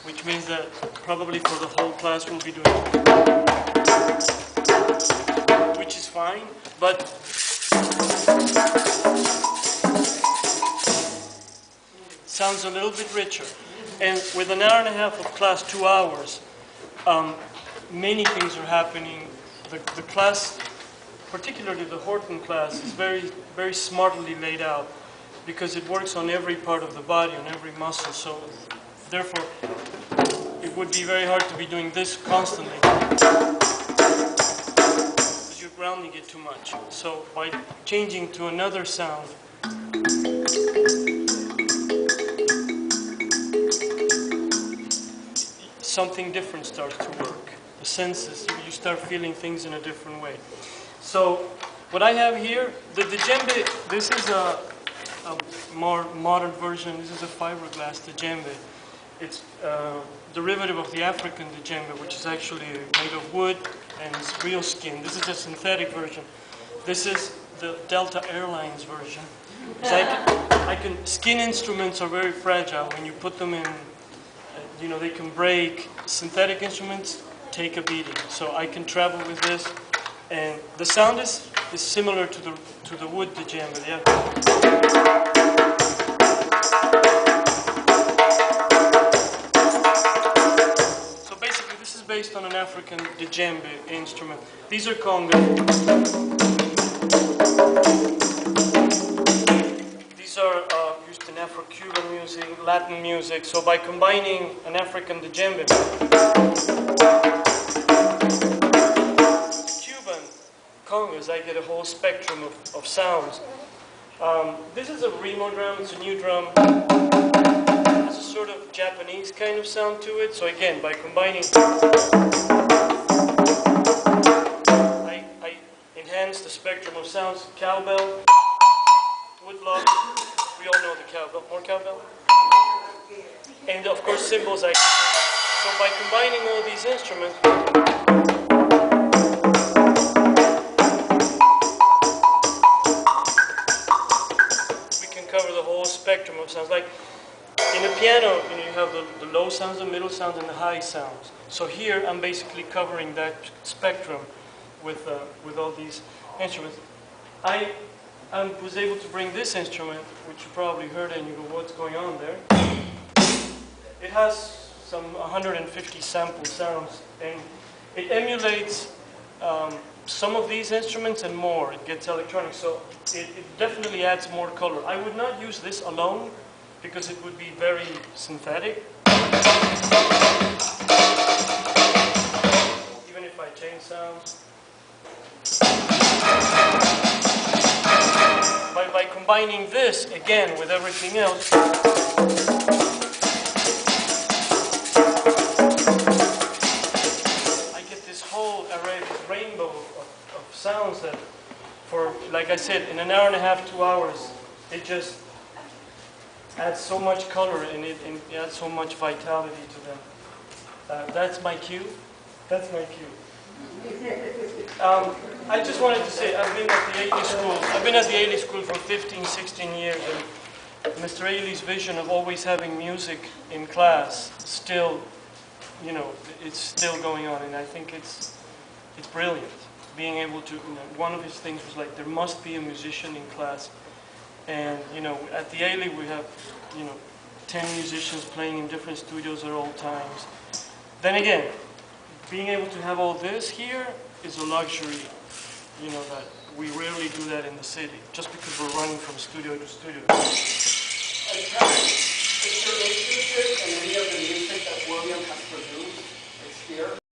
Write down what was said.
which means that probably for the whole class we'll be doing, which is fine, but sounds a little bit richer. And with an hour and a half of class, 2 hours, many things are happening. The class, particularly the Horton class, is very, very smartly laid out because it works on every part of the body, on every muscle. So therefore, it would be very hard to be doing this constantly because you're grounding it too much. So by changing to another sound, something different starts to work. The senses, you start feeling things in a different way. So what I have here, the djembe, this is a more modern version. This is a fiberglass djembe. It's a derivative of the African djembe, which is actually made of wood and it's real skin. This is a synthetic version. This is the Delta Airlines version. Skin instruments are very fragile. When you put them in, they can break. Synthetic instruments take a beating. So I can travel with this, and the sound is similar to the wood djembe. Yeah. So basically, this is based on an African djembe instrument. These are congas. These are used in Afro-Cuban music, Latin music. So by combining an African djembe, Cuban congas, I get a whole spectrum of sounds. This is a Remo drum. It's a new drum. It has a sort of Japanese kind of sound to it. So again, by combining, I enhance the spectrum of sounds. Cowbell, woodblock. We all know the cowbell. More cowbell? And of course cymbals. So by combining all these instruments, we can cover the whole spectrum of sounds. Like in a piano, you have the low sounds, the middle sounds, and the high sounds. So here I'm basically covering that spectrum with all these instruments. I was able to bring this instrument, which you probably heard, and you go, what's going on there? It has some 150 sample sounds, and it emulates some of these instruments and more. It gets electronic, so it definitely adds more color. I would not use this alone, because it would be very synthetic. Even if I change sounds. By combining this, again, with everything else, I get this whole array, this rainbow of sounds that, for, like I said, in an hour and a half, 2 hours, it just adds so much color and it adds so much vitality to them. That's my cue. That's my cue. I just wanted to say, I've been at the Ailey School. I've been at the Ailey School for 15, 16 years, and Mr. Ailey's vision of always having music in class still, it's still going on, and I think it's brilliant. Being able to, one of his things was like, there must be a musician in class, and at the Ailey we have, 10 musicians playing in different studios at all times. Then again, being able to have all this here is a luxury, that we rarely do that in the city, just because we're running from studio to studio. If you're interested in any of the music that William has produced, it's here.